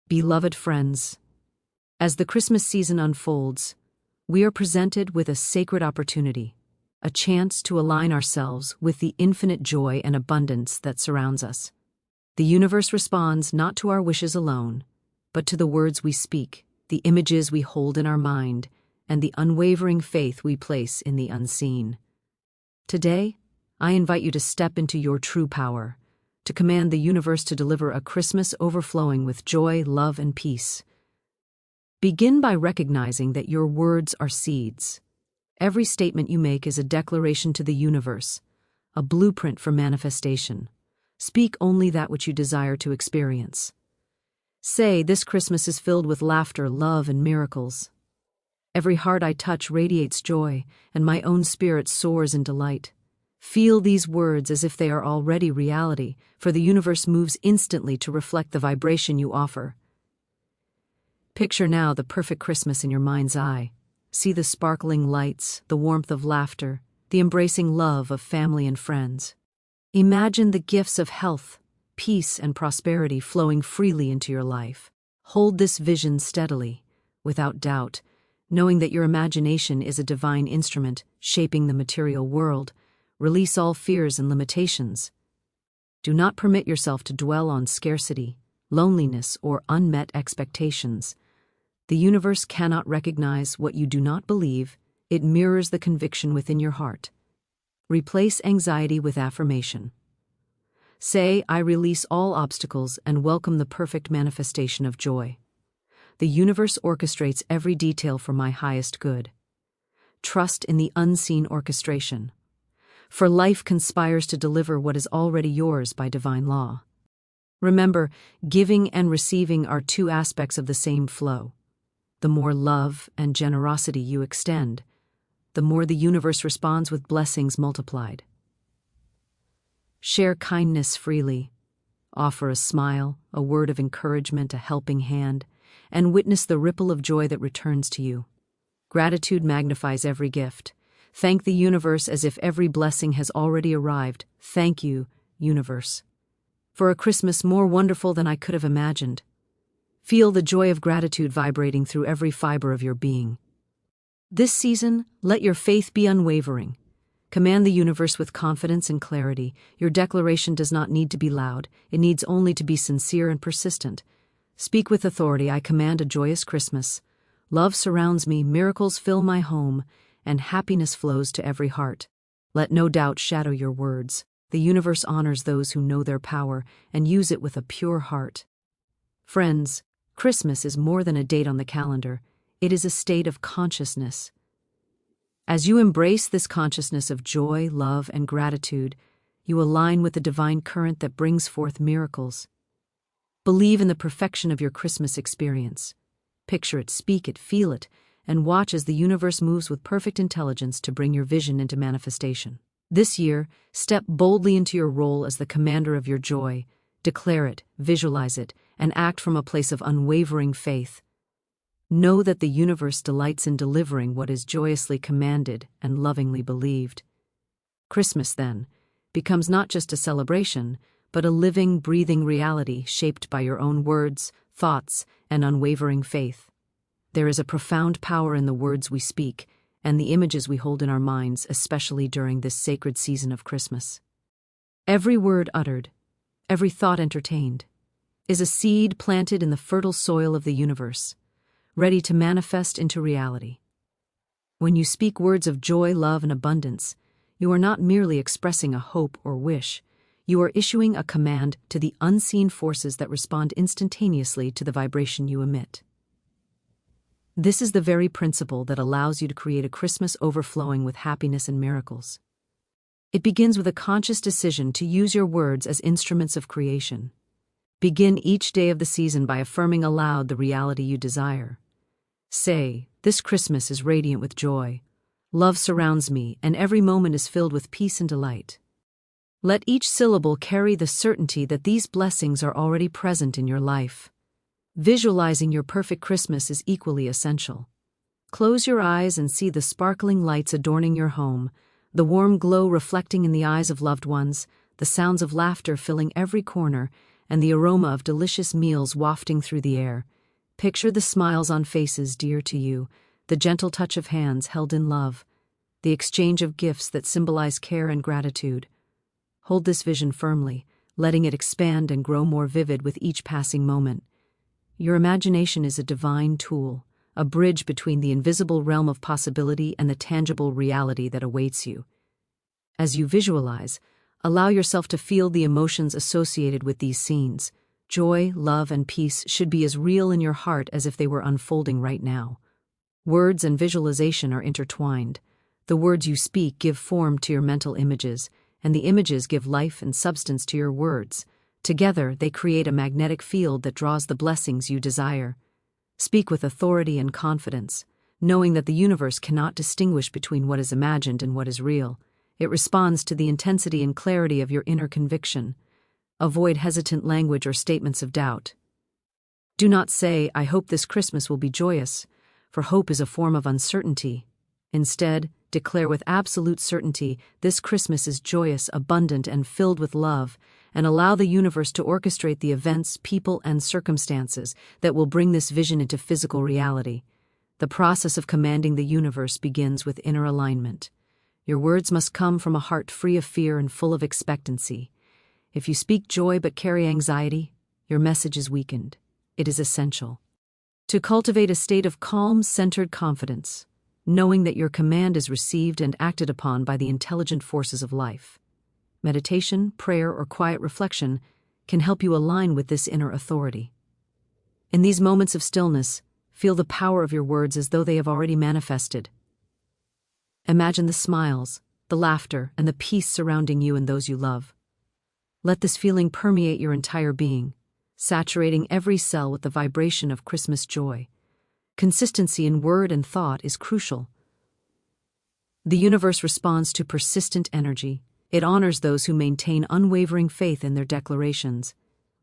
Beloved friends, as the Christmas season unfolds, we are presented with a sacred opportunity, a chance to align ourselves with the infinite joy and abundance that surrounds us. The universe responds not to our wishes alone, but to the words we speak, the images we hold in our mind, and the unwavering faith we place in the unseen. Today, I invite you to step into your true power, to command the universe to deliver a Christmas overflowing with joy, love, and peace. Begin by recognizing that your words are seeds. Every statement you make is a declaration to the universe, a blueprint for manifestation. Speak only that which you desire to experience. Say, "This Christmas is filled with laughter, love, and miracles. Every heart I touch radiates joy, and my own spirit soars in delight." Feel these words as if they are already reality, for the universe moves instantly to reflect the vibration you offer. Picture now the perfect Christmas in your mind's eye. See the sparkling lights, the warmth of laughter, the embracing love of family and friends. Imagine the gifts of health, peace, and prosperity flowing freely into your life. Hold this vision steadily, without doubt, knowing that your imagination is a divine instrument shaping the material world. Release all fears and limitations. Do not permit yourself to dwell on scarcity, loneliness, or unmet expectations. The universe cannot recognize what you do not believe. It mirrors the conviction within your heart. Replace anxiety with affirmation. Say, "I release all obstacles and welcome the perfect manifestation of joy. The universe orchestrates every detail for my highest good." Trust in the unseen orchestration, for life conspires to deliver what is already yours by divine law. Remember, giving and receiving are two aspects of the same flow. The more love and generosity you extend, the more the universe responds with blessings multiplied. Share kindness freely. Offer a smile, a word of encouragement, a helping hand, and witness the ripple of joy that returns to you. Gratitude magnifies every gift. Thank the universe as if every blessing has already arrived. Thank you, universe, for a Christmas more wonderful than I could have imagined. Feel the joy of gratitude vibrating through every fiber of your being. This season, let your faith be unwavering. Command the universe with confidence and clarity. Your declaration does not need to be loud. It needs only to be sincere and persistent. Speak with authority. "I command a joyous Christmas. Love surrounds me, miracles fill my home, and happiness flows to every heart." Let no doubt shadow your words. The universe honors those who know their power and use it with a pure heart. Friends, Christmas is more than a date on the calendar. It is a state of consciousness. As you embrace this consciousness of joy, love, and gratitude, you align with the divine current that brings forth miracles. Believe in the perfection of your Christmas experience. Picture it, speak it, feel it, and watch as the universe moves with perfect intelligence to bring your vision into manifestation. This year, step boldly into your role as the commander of your joy. Declare it, visualize it, and act from a place of unwavering faith. Know that the universe delights in delivering what is joyously commanded and lovingly believed. Christmas, then, becomes not just a celebration, but a living, breathing reality shaped by your own words, thoughts, and unwavering faith. There is a profound power in the words we speak and the images we hold in our minds, especially during this sacred season of Christmas. Every word uttered, every thought entertained, is a seed planted in the fertile soil of the universe, ready to manifest into reality. When you speak words of joy, love, and abundance, you are not merely expressing a hope or wish. You are issuing a command to the unseen forces that respond instantaneously to the vibration you emit. This is the very principle that allows you to create a Christmas overflowing with happiness and miracles. It begins with a conscious decision to use your words as instruments of creation. Begin each day of the season by affirming aloud the reality you desire. Say, "This Christmas is radiant with joy. Love surrounds me, and every moment is filled with peace and delight." Let each syllable carry the certainty that these blessings are already present in your life. Visualizing your perfect Christmas is equally essential. Close your eyes and see the sparkling lights adorning your home, the warm glow reflecting in the eyes of loved ones, the sounds of laughter filling every corner, and the aroma of delicious meals wafting through the air. Picture the smiles on faces dear to you, the gentle touch of hands held in love, the exchange of gifts that symbolize care and gratitude. Hold this vision firmly, letting it expand and grow more vivid with each passing moment. Your imagination is a divine tool, a bridge between the invisible realm of possibility and the tangible reality that awaits you. As you visualize, allow yourself to feel the emotions associated with these scenes. Joy, love, and peace should be as real in your heart as if they were unfolding right now. Words and visualization are intertwined. The words you speak give form to your mental images, and the images give life and substance to your words. Together, they create a magnetic field that draws the blessings you desire. Speak with authority and confidence, knowing that the universe cannot distinguish between what is imagined and what is real. It responds to the intensity and clarity of your inner conviction. Avoid hesitant language or statements of doubt. Do not say, "I hope this Christmas will be joyous," for hope is a form of uncertainty. Instead, declare with absolute certainty, "This Christmas is joyous, abundant, and filled with love," and allow the universe to orchestrate the events, people, and circumstances that will bring this vision into physical reality. The process of commanding the universe begins with inner alignment. Your words must come from a heart free of fear and full of expectancy. If you speak joy but carry anxiety, your message is weakened. It is essential to cultivate a state of calm, centered confidence, knowing that your command is received and acted upon by the intelligent forces of life. Meditation, prayer, or quiet reflection can help you align with this inner authority. In these moments of stillness, feel the power of your words as though they have already manifested. Imagine the smiles, the laughter, and the peace surrounding you and those you love. Let this feeling permeate your entire being, saturating every cell with the vibration of Christmas joy. Consistency in word and thought is crucial. The universe responds to persistent energy. It honors those who maintain unwavering faith in their declarations.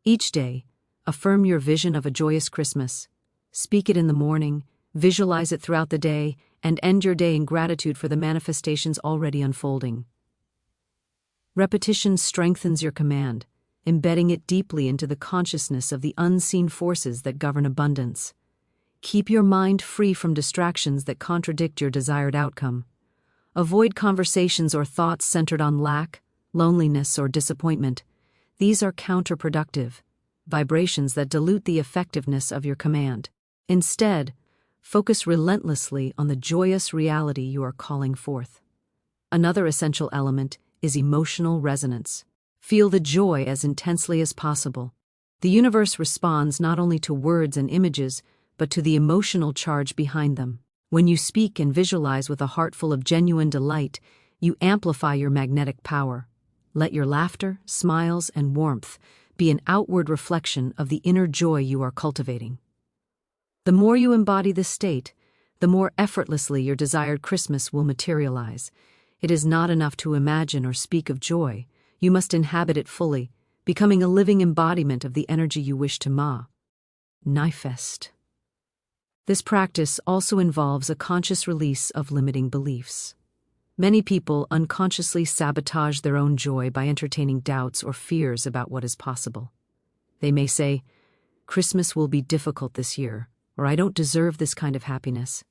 Each day, affirm your vision of a joyous Christmas. Speak it in the morning, visualize it throughout the day, and end your day in gratitude for the manifestations already unfolding. Repetition strengthens your command, embedding it deeply into the consciousness of the unseen forces that govern abundance. Keep your mind free from distractions that contradict your desired outcome. Avoid conversations or thoughts centered on lack, loneliness, or disappointment. These are counterproductive, vibrations that dilute the effectiveness of your command. Instead, focus relentlessly on the joyous reality you are calling forth. Another essential element is emotional resonance. Feel the joy as intensely as possible. The universe responds not only to words and images, but to the emotional charge behind them. When you speak and visualize with a heart full of genuine delight, you amplify your magnetic power. Let your laughter, smiles, and warmth be an outward reflection of the inner joy you are cultivating. The more you embody this state, the more effortlessly your desired Christmas will materialize. It is not enough to imagine or speak of joy. You must inhabit it fully, becoming a living embodiment of the energy you wish to manifest. This practice also involves a conscious release of limiting beliefs. Many people unconsciously sabotage their own joy by entertaining doubts or fears about what is possible. They may say, "Christmas will be difficult this year," or "I don't deserve this kind of happiness."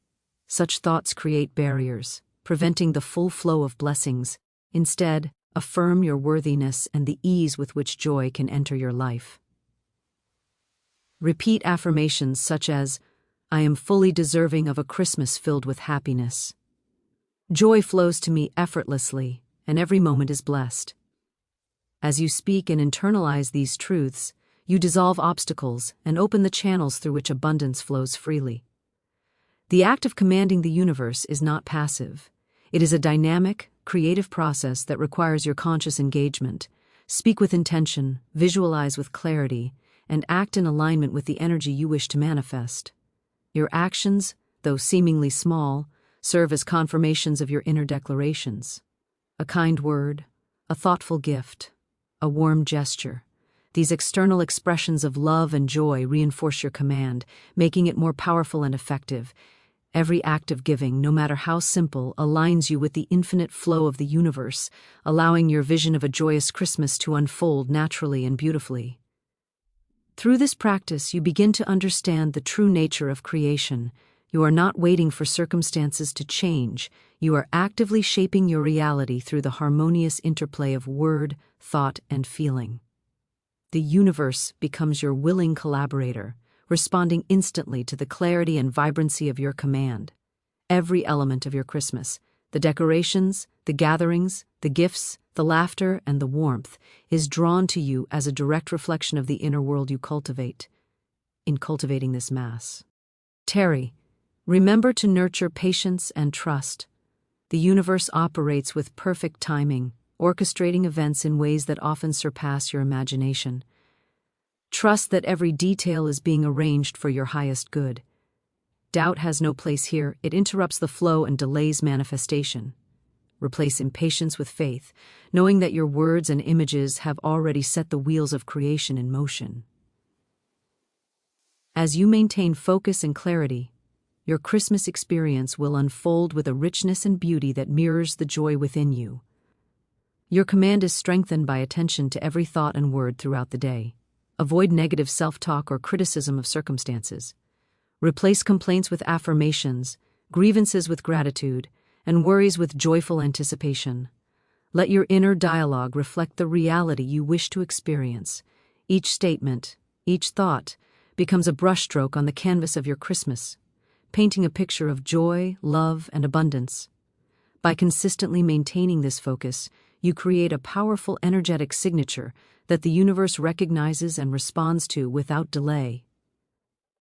Such thoughts create barriers, preventing the full flow of blessings. Instead, affirm your worthiness and the ease with which joy can enter your life. Repeat affirmations such as, "I am fully deserving of a Christmas filled with happiness." Joy flows to me effortlessly, and every moment is blessed. As you speak and internalize these truths, you dissolve obstacles and open the channels through which abundance flows freely. The act of commanding the universe is not passive. It is a dynamic, creative process that requires your conscious engagement. Speak with intention, visualize with clarity, and act in alignment with the energy you wish to manifest. Your actions, though seemingly small, serve as confirmations of your inner declarations. A kind word, a thoughtful gift, a warm gesture. These external expressions of love and joy reinforce your command, making it more powerful and effective. Every act of giving, no matter how simple, aligns you with the infinite flow of the universe, allowing your vision of a joyous Christmas to unfold naturally and beautifully. Through this practice, you begin to understand the true nature of creation. You are not waiting for circumstances to change. You are actively shaping your reality through the harmonious interplay of word, thought, and feeling. The universe becomes your willing collaborator, responding instantly to the clarity and vibrancy of your command. Every element of your Christmas, the decorations, the gatherings, the gifts, the laughter, and the warmth, is drawn to you as a direct reflection of the inner world you cultivate. In cultivating this Mass, Terry, remember to nurture patience and trust. The universe operates with perfect timing, orchestrating events in ways that often surpass your imagination. Trust that every detail is being arranged for your highest good. Doubt has no place here. It interrupts the flow and delays manifestation. Replace impatience with faith, knowing that your words and images have already set the wheels of creation in motion. As you maintain focus and clarity, your Christmas experience will unfold with a richness and beauty that mirrors the joy within you. Your command is strengthened by attention to every thought and word throughout the day. Avoid negative self-talk or criticism of circumstances. Replace complaints with affirmations, grievances with gratitude, and worries with joyful anticipation. Let your inner dialogue reflect the reality you wish to experience. Each statement, each thought, becomes a brushstroke on the canvas of your Christmas, painting a picture of joy, love, and abundance. By consistently maintaining this focus, you create a powerful energetic signature that the universe recognizes and responds to without delay.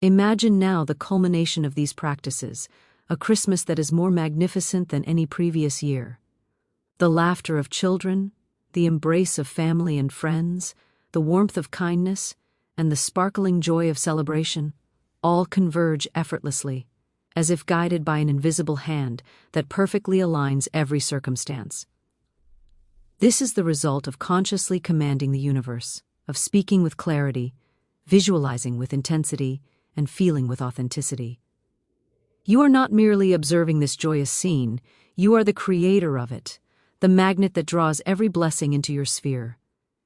Imagine now the culmination of these practices, a Christmas that is more magnificent than any previous year. The laughter of children, the embrace of family and friends, the warmth of kindness, and the sparkling joy of celebration, all converge effortlessly, as if guided by an invisible hand that perfectly aligns every circumstance. This is the result of consciously commanding the universe, of speaking with clarity, visualizing with intensity, and feeling with authenticity. You are not merely observing this joyous scene, you are the creator of it, the magnet that draws every blessing into your sphere.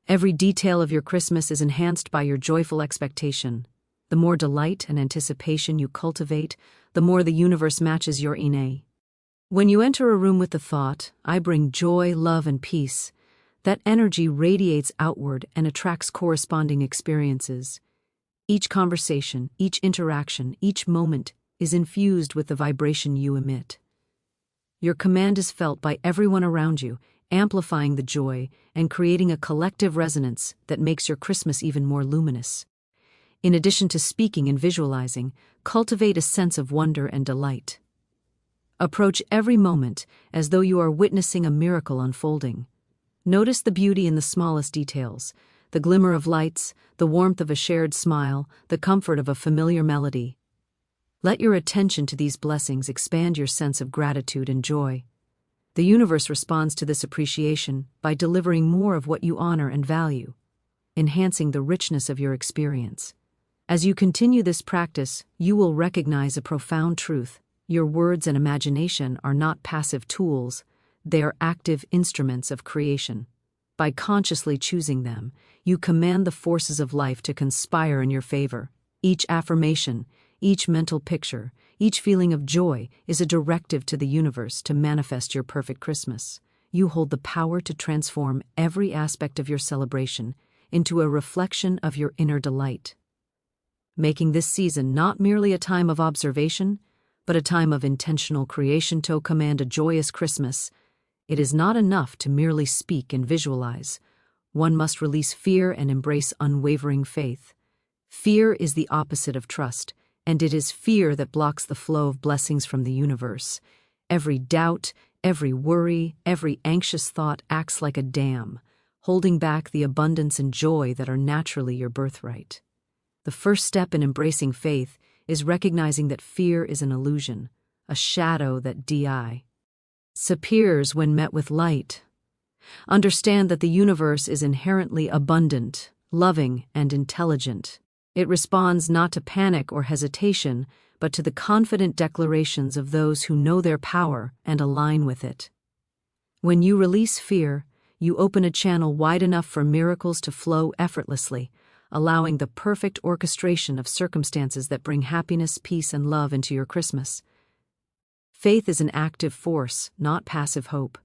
Every detail of your Christmas is enhanced by your joyful expectation. The more delight and anticipation you cultivate, the more the universe matches your inne. When you enter a room with the thought, "I bring joy, love, and peace," that energy radiates outward and attracts corresponding experiences. Each conversation, each interaction, each moment is infused with the vibration you emit. Your command is felt by everyone around you, amplifying the joy and creating a collective resonance that makes your Christmas even more luminous. In addition to speaking and visualizing, cultivate a sense of wonder and delight. Approach every moment as though you are witnessing a miracle unfolding. Notice the beauty in the smallest details, the glimmer of lights, the warmth of a shared smile, the comfort of a familiar melody. Let your attention to these blessings expand your sense of gratitude and joy. The universe responds to this appreciation by delivering more of what you honor and value, enhancing the richness of your experience. As you continue this practice, you will recognize a profound truth. Your words and imagination are not passive tools, they are active instruments of creation. By consciously choosing them, you command the forces of life to conspire in your favor. Each affirmation, each mental picture, each feeling of joy is a directive to the universe to manifest your perfect Christmas. You hold the power to transform every aspect of your celebration into a reflection of your inner delight, making this season not merely a time of observation, but a time of intentional creation. To command a joyous Christmas, it is not enough to merely speak and visualize. One must release fear and embrace unwavering faith. Fear is the opposite of trust, and it is fear that blocks the flow of blessings from the universe. Every doubt, every worry, every anxious thought acts like a dam, holding back the abundance and joy that are naturally your birthright. The first step in embracing faith is recognizing that fear is an illusion, a shadow that disappears when met with light. Understand that the universe is inherently abundant, loving, and intelligent. It responds not to panic or hesitation, but to the confident declarations of those who know their power and align with it. When you release fear, you open a channel wide enough for miracles to flow effortlessly, allowing the perfect orchestration of circumstances that bring happiness, peace, and love into your Christmas. Faith is an active force, not passive hope.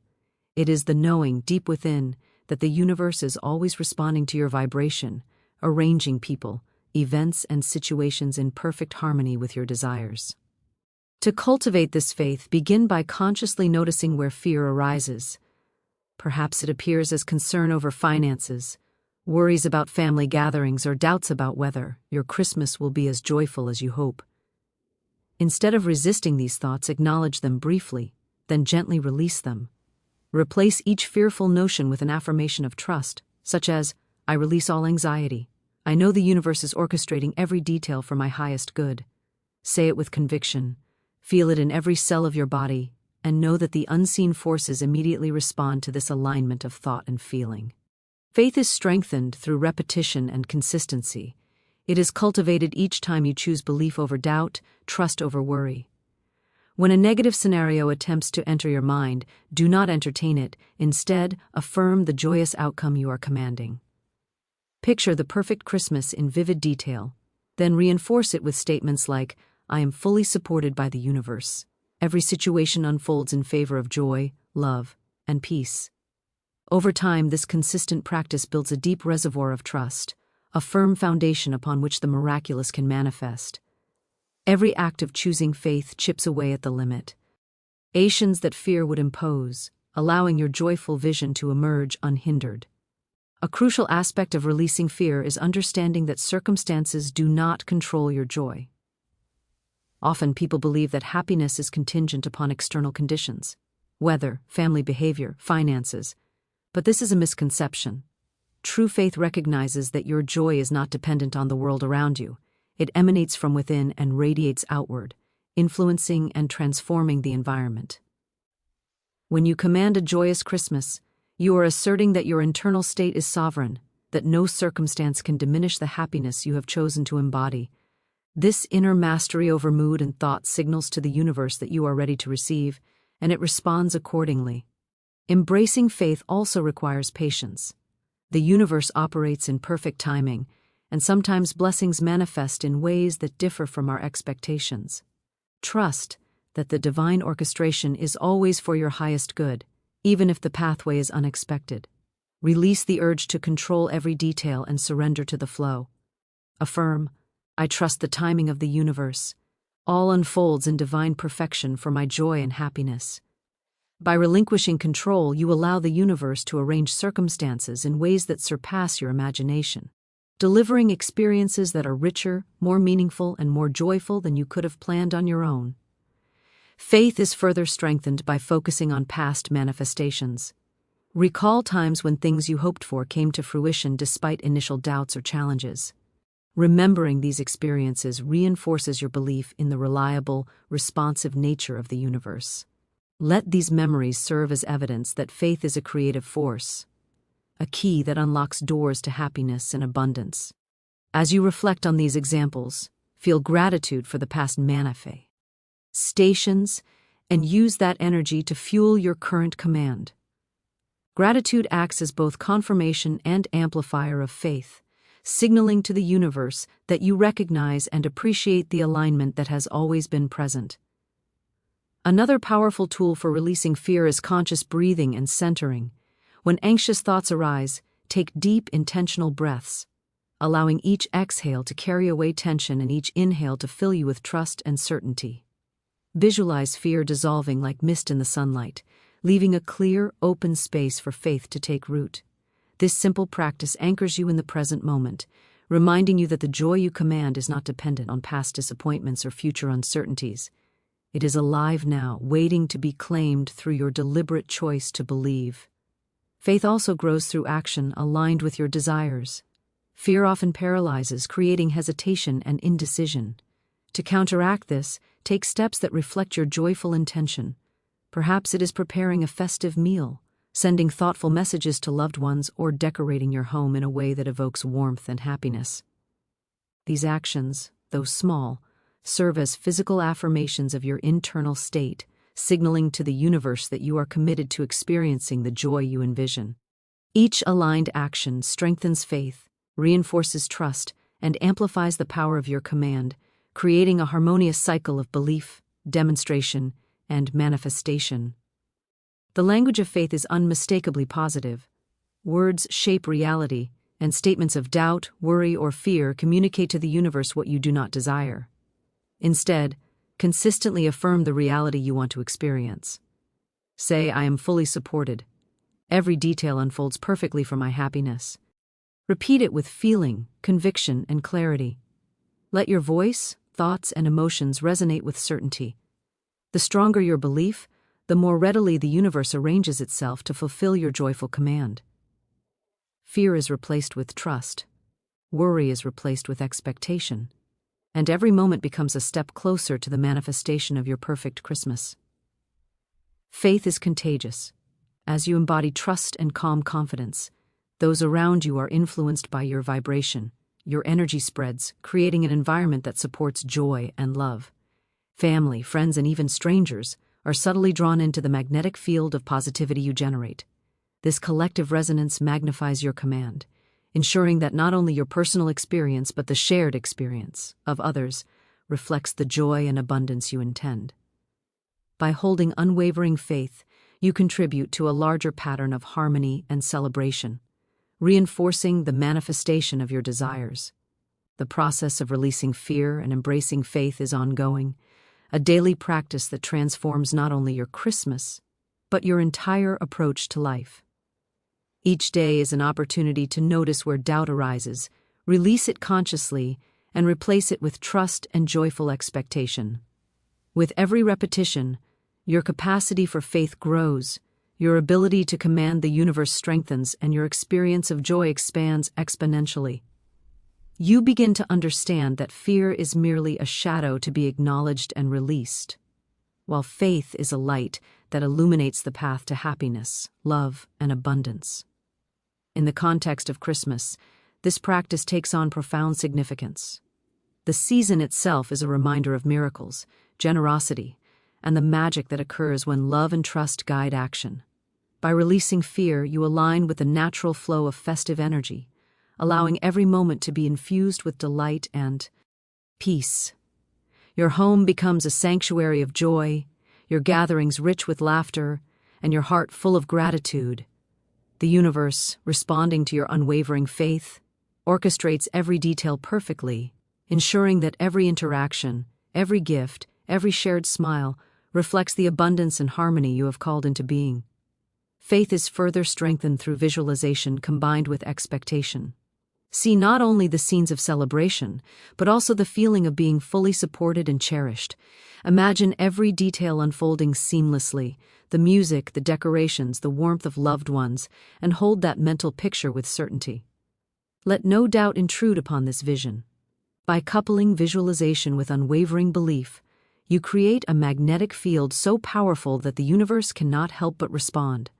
It is the knowing deep within that the universe is always responding to your vibration, arranging people, events, and situations in perfect harmony with your desires. To cultivate this faith, begin by consciously noticing where fear arises. Perhaps it appears as concern over finances, worries about family gatherings, or doubts about whether your Christmas will be as joyful as you hope. Instead of resisting these thoughts, acknowledge them briefly, then gently release them. Replace each fearful notion with an affirmation of trust, such as, "I release all anxiety. I know the universe is orchestrating every detail for my highest good." Say it with conviction. Feel it in every cell of your body, and know that the unseen forces immediately respond to this alignment of thought and feeling. Faith is strengthened through repetition and consistency. It is cultivated each time you choose belief over doubt, trust over worry. When a negative scenario attempts to enter your mind, do not entertain it. Instead, affirm the joyous outcome you are commanding. Picture the perfect Christmas in vivid detail, then reinforce it with statements like, "I am fully supported by the universe. Every situation unfolds in favor of joy, love, and peace." Over time, this consistent practice builds a deep reservoir of trust, a firm foundation upon which the miraculous can manifest. Every act of choosing faith chips away at the limitations that fear would impose, allowing your joyful vision to emerge unhindered. A crucial aspect of releasing fear is understanding that circumstances do not control your joy. Often people believe that happiness is contingent upon external conditions, weather, family behavior, finances, but this is a misconception. True faith recognizes that your joy is not dependent on the world around you. It emanates from within and radiates outward, influencing and transforming the environment. When you command a joyous Christmas, you are asserting that your internal state is sovereign, that no circumstance can diminish the happiness you have chosen to embody. This inner mastery over mood and thought signals to the universe that you are ready to receive, and it responds accordingly. Embracing faith also requires patience. The universe operates in perfect timing, and sometimes blessings manifest in ways that differ from our expectations. Trust that the divine orchestration is always for your highest good, even if the pathway is unexpected. Release the urge to control every detail and surrender to the flow. Affirm, "I trust the timing of the universe. All unfolds in divine perfection for my joy and happiness." By relinquishing control, you allow the universe to arrange circumstances in ways that surpass your imagination, delivering experiences that are richer, more meaningful, and more joyful than you could have planned on your own. Faith is further strengthened by focusing on past manifestations. Recall times when things you hoped for came to fruition despite initial doubts or challenges. Remembering these experiences reinforces your belief in the reliable, responsive nature of the universe. Let these memories serve as evidence that faith is a creative force, a key that unlocks doors to happiness and abundance. As you reflect on these examples, feel gratitude for the past manifestations and use that energy to fuel your current command. Gratitude acts as both confirmation and amplifier of faith, signaling to the universe that you recognize and appreciate the alignment that has always been present. Another powerful tool for releasing fear is conscious breathing and centering. When anxious thoughts arise, take deep, intentional breaths, allowing each exhale to carry away tension and each inhale to fill you with trust and certainty. Visualize fear dissolving like mist in the sunlight, leaving a clear, open space for faith to take root. This simple practice anchors you in the present moment, reminding you that the joy you command is not dependent on past disappointments or future uncertainties. It is alive now, waiting to be claimed through your deliberate choice to believe. Faith also grows through action aligned with your desires. Fear often paralyzes, creating hesitation and indecision. To counteract this, take steps that reflect your joyful intention. Perhaps it is preparing a festive meal, sending thoughtful messages to loved ones, or decorating your home in a way that evokes warmth and happiness. These actions, though small, serve as physical affirmations of your internal state, signaling to the universe that you are committed to experiencing the joy you envision. Each aligned action strengthens faith, reinforces trust, and amplifies the power of your command, creating a harmonious cycle of belief, demonstration, and manifestation. The language of faith is unmistakably positive. Words shape reality, and statements of doubt, worry, or fear communicate to the universe what you do not desire. Instead, consistently affirm the reality you want to experience. Say, "I am fully supported. Every detail unfolds perfectly for my happiness." Repeat it with feeling, conviction, and clarity. Let your voice, thoughts, and emotions resonate with certainty. The stronger your belief, the more readily the universe arranges itself to fulfill your joyful command. Fear is replaced with trust. Worry is replaced with expectation. And every moment becomes a step closer to the manifestation of your perfect Christmas. Faith is contagious. As you embody trust and calm confidence, those around you are influenced by your vibration. Your energy spreads, creating an environment that supports joy and love. Family, friends, and even strangers are subtly drawn into the magnetic field of positivity you generate. This collective resonance magnifies your command, ensuring that not only your personal experience but the shared experience of others reflects the joy and abundance you intend. By holding unwavering faith, you contribute to a larger pattern of harmony and celebration, reinforcing the manifestation of your desires. The process of releasing fear and embracing faith is ongoing, a daily practice that transforms not only your Christmas, but your entire approach to life. Each day is an opportunity to notice where doubt arises, release it consciously, and replace it with trust and joyful expectation. With every repetition, your capacity for faith grows, your ability to command the universe strengthens, and your experience of joy expands exponentially. You begin to understand that fear is merely a shadow to be acknowledged and released, while faith is a light that illuminates the path to happiness, love, and abundance. In the context of Christmas, this practice takes on profound significance. The season itself is a reminder of miracles, generosity, and the magic that occurs when love and trust guide action. By releasing fear, you align with the natural flow of festive energy, allowing every moment to be infused with delight and peace. Your home becomes a sanctuary of joy, your gatherings rich with laughter, and your heart full of gratitude. The universe, responding to your unwavering faith, orchestrates every detail perfectly, ensuring that every interaction, every gift, every shared smile reflects the abundance and harmony you have called into being. Faith is further strengthened through visualization combined with expectation. See not only the scenes of celebration, but also the feeling of being fully supported and cherished. Imagine every detail unfolding seamlessly, the music, the decorations, the warmth of loved ones, and hold that mental picture with certainty. Let no doubt intrude upon this vision. By coupling visualization with unwavering belief, you create a magnetic field so powerful that the universe cannot help but respond.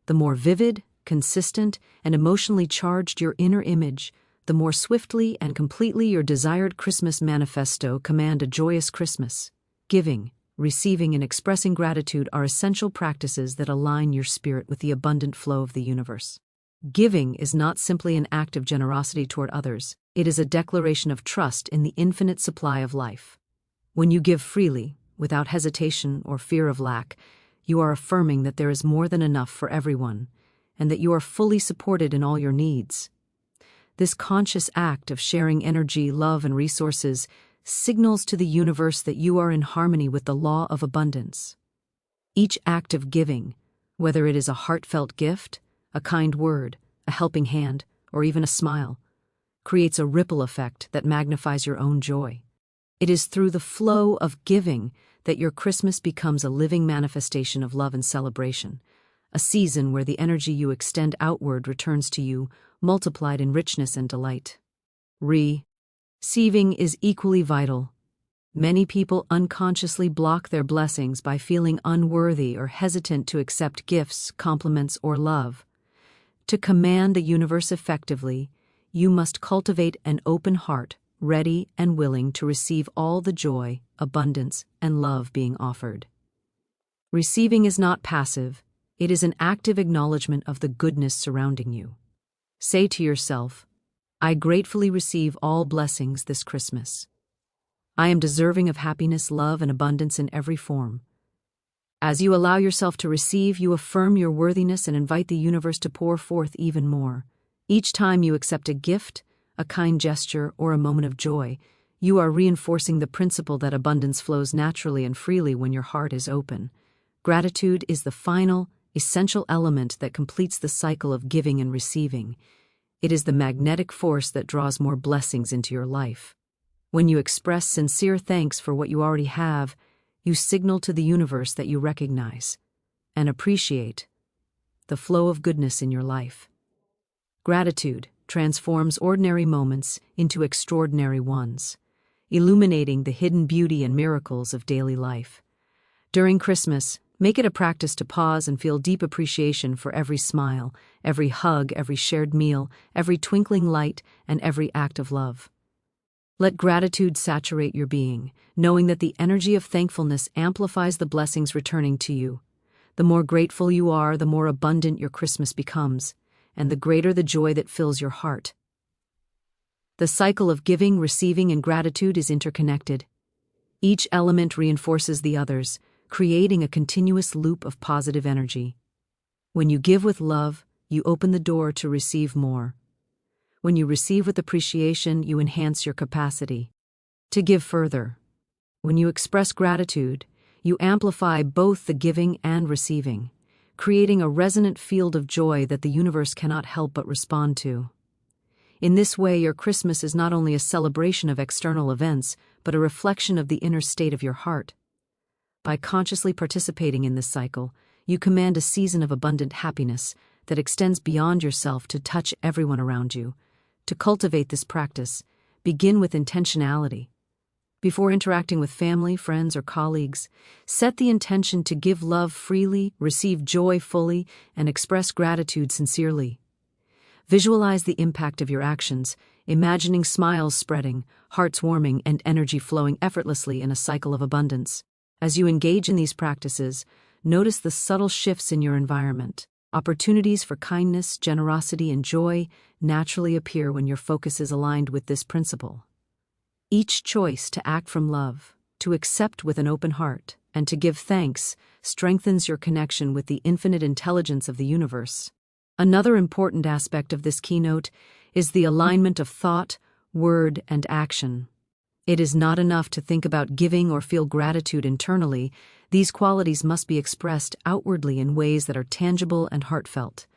The more vivid, consistent, and emotionally charged your inner image, the more swiftly and completely your desired Christmas manifesto command a joyous Christmas. Giving, receiving, and expressing gratitude are essential practices that align your spirit with the abundant flow of the universe. Giving is not simply an act of generosity toward others, it is a declaration of trust in the infinite supply of life. When you give freely, without hesitation or fear of lack, you are affirming that there is more than enough for everyone, and that you are fully supported in all your needs. This conscious act of sharing energy, love, and resources signals to the universe that you are in harmony with the law of abundance. Each act of giving, whether it is a heartfelt gift, a kind word, a helping hand, or even a smile, creates a ripple effect that magnifies your own joy. It is through the flow of giving that your Christmas becomes a living manifestation of love and celebration, a season where the energy you extend outward returns to you, multiplied in richness and delight. Receiving is equally vital. Many people unconsciously block their blessings by feeling unworthy or hesitant to accept gifts, compliments, or love. To command the universe effectively, you must cultivate an open heart, ready and willing to receive all the joy, abundance, and love being offered. Receiving is not passive, it is an active acknowledgement of the goodness surrounding you. Say to yourself, I gratefully receive all blessings this Christmas. I am deserving of happiness, love, and abundance in every form. As you allow yourself to receive, you affirm your worthiness and invite the universe to pour forth even more. Each time you accept a gift, a kind gesture, or a moment of joy, you are reinforcing the principle that abundance flows naturally and freely when your heart is open. Gratitude is the final, essential element that completes the cycle of giving and receiving. It is the magnetic force that draws more blessings into your life. When you express sincere thanks for what you already have, you signal to the universe that you recognize and appreciate the flow of goodness in your life. Gratitude transforms ordinary moments into extraordinary ones, illuminating the hidden beauty and miracles of daily life. During Christmas, make it a practice to pause and feel deep appreciation for every smile, every hug, every shared meal, every twinkling light, and every act of love. Let gratitude saturate your being, knowing that the energy of thankfulness amplifies the blessings returning to you. The more grateful you are, the more abundant your Christmas becomes, and the greater the joy that fills your heart. The cycle of giving, receiving, and gratitude is interconnected. Each element reinforces the others, creating a continuous loop of positive energy. When you give with love, you open the door to receive more. When you receive with appreciation, you enhance your capacity to give further. When you express gratitude, you amplify both the giving and receiving, creating a resonant field of joy that the universe cannot help but respond to. In this way, your Christmas is not only a celebration of external events, but a reflection of the inner state of your heart. By consciously participating in this cycle, you command a season of abundant happiness that extends beyond yourself to touch everyone around you. To cultivate this practice, begin with intentionality. Before interacting with family, friends, or colleagues, set the intention to give love freely, receive joy fully, and express gratitude sincerely. Visualize the impact of your actions, imagining smiles spreading, hearts warming, and energy flowing effortlessly in a cycle of abundance. As you engage in these practices, notice the subtle shifts in your environment. Opportunities for kindness, generosity, and joy naturally appear when your focus is aligned with this principle. Each choice to act from love, to accept with an open heart, and to give thanks strengthens your connection with the infinite intelligence of the universe. Another important aspect of this keynote is the alignment of thought, word, and action. It is not enough to think about giving or feel gratitude internally. These qualities must be expressed outwardly in ways that are tangible and heartfelt.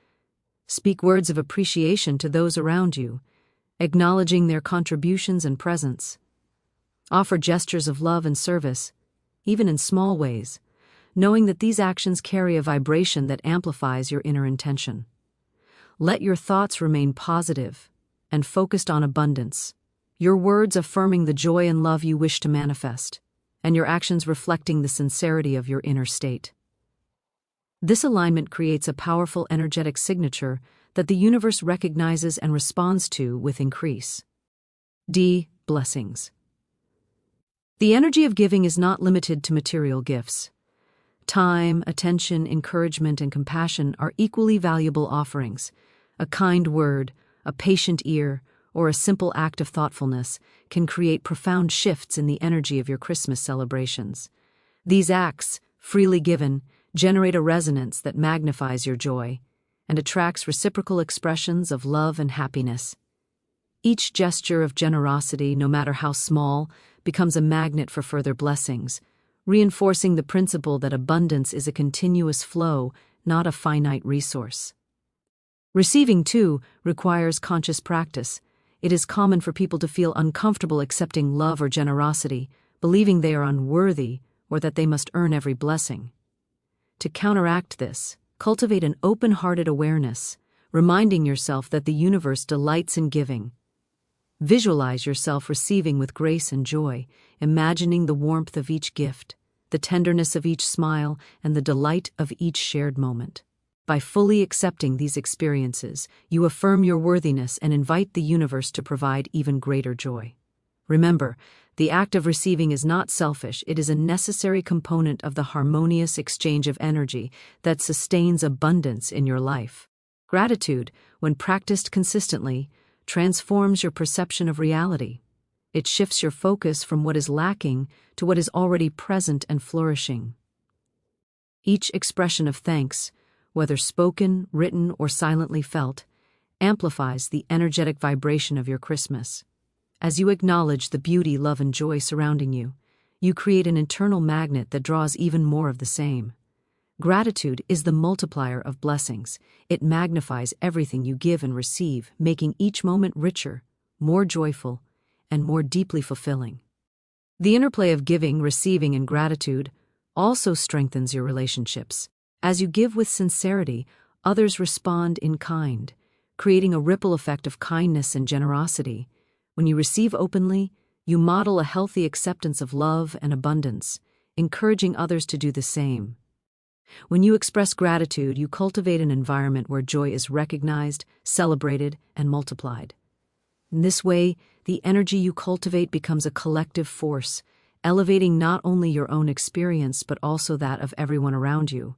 Speak words of appreciation to those around you, acknowledging their contributions and presence. Offer gestures of love and service, even in small ways, knowing that these actions carry a vibration that amplifies your inner intention. Let your thoughts remain positive and focused on abundance, your words affirming the joy and love you wish to manifest, and your actions reflecting the sincerity of your inner state. This alignment creates a powerful energetic signature that the universe recognizes and responds to with increase. D. Blessings. The energy of giving is not limited to material gifts. Time, attention, encouragement, and compassion are equally valuable offerings. A kind word, a patient ear, or a simple act of thoughtfulness can create profound shifts in the energy of your Christmas celebrations. These acts, freely given, generate a resonance that magnifies your joy and attracts reciprocal expressions of love and happiness. Each gesture of generosity, no matter how small, becomes a magnet for further blessings, reinforcing the principle that abundance is a continuous flow, not a finite resource. Receiving, too, requires conscious practice. It is common for people to feel uncomfortable accepting love or generosity, believing they are unworthy or that they must earn every blessing. To counteract this, cultivate an open-hearted awareness, reminding yourself that the universe delights in giving. Visualize yourself receiving with grace and joy, imagining the warmth of each gift, the tenderness of each smile, and the delight of each shared moment. By fully accepting these experiences, you affirm your worthiness and invite the universe to provide even greater joy. Remember, the act of receiving is not selfish, it is a necessary component of the harmonious exchange of energy that sustains abundance in your life. Gratitude, when practiced consistently, transforms your perception of reality. It shifts your focus from what is lacking to what is already present and flourishing. Each expression of thanks, whether spoken, written, or silently felt, amplifies the energetic vibration of your Christmas. As you acknowledge the beauty, love, and joy surrounding you, you create an internal magnet that draws even more of the same. Gratitude is the multiplier of blessings. It magnifies everything you give and receive, making each moment richer, more joyful, and more deeply fulfilling. The interplay of giving, receiving, and gratitude also strengthens your relationships. As you give with sincerity, others respond in kind, creating a ripple effect of kindness and generosity. When you receive openly, you model a healthy acceptance of love and abundance, encouraging others to do the same. When you express gratitude, you cultivate an environment where joy is recognized, celebrated, and multiplied. In this way, the energy you cultivate becomes a collective force, elevating not only your own experience but also that of everyone around you.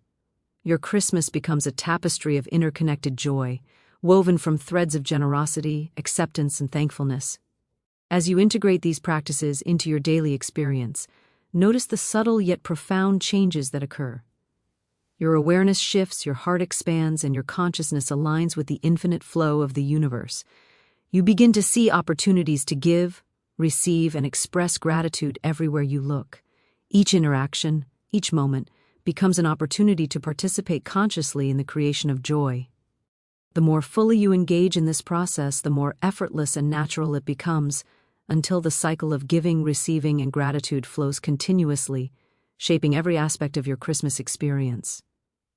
Your Christmas becomes a tapestry of interconnected joy, woven from threads of generosity, acceptance, and thankfulness. As you integrate these practices into your daily experience, notice the subtle yet profound changes that occur. Your awareness shifts, your heart expands, and your consciousness aligns with the infinite flow of the universe. You begin to see opportunities to give, receive, and express gratitude everywhere you look. Each interaction, each moment, becomes an opportunity to participate consciously in the creation of joy. The more fully you engage in this process, the more effortless and natural it becomes, until the cycle of giving, receiving, and gratitude flows continuously, shaping every aspect of your Christmas experience.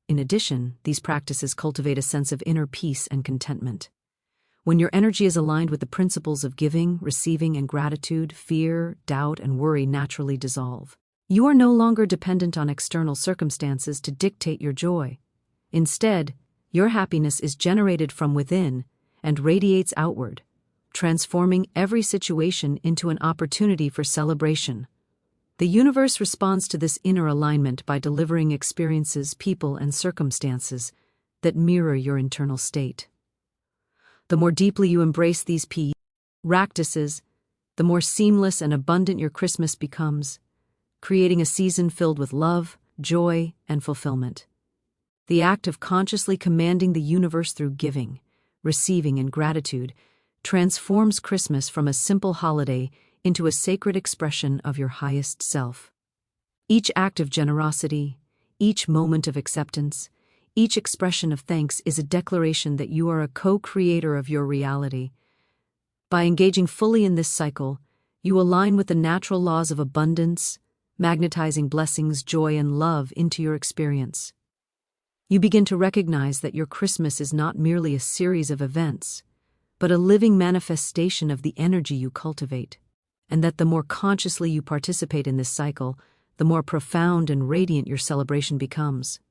In addition, these practices cultivate a sense of inner peace and contentment. When your energy is aligned with the principles of giving, receiving, and gratitude, fear, doubt, and worry naturally dissolve. You are no longer dependent on external circumstances to dictate your joy. Instead, your happiness is generated from within and radiates outward, transforming every situation into an opportunity for celebration. The universe responds to this inner alignment by delivering experiences, people, and circumstances that mirror your internal state. The more deeply you embrace these practices, the more seamless and abundant your Christmas becomes, creating a season filled with love, joy, and fulfillment. The act of consciously commanding the universe through giving, receiving, and gratitude transforms Christmas from a simple holiday into a sacred expression of your highest self. Each act of generosity, each moment of acceptance, each expression of thanks is a declaration that you are a co-creator of your reality. By engaging fully in this cycle, you align with the natural laws of abundance, magnetizing blessings, joy, and love into your experience. You begin to recognize that your Christmas is not merely a series of events, but a living manifestation of the energy you cultivate, and that the more consciously you participate in this cycle, the more profound and radiant your celebration becomes.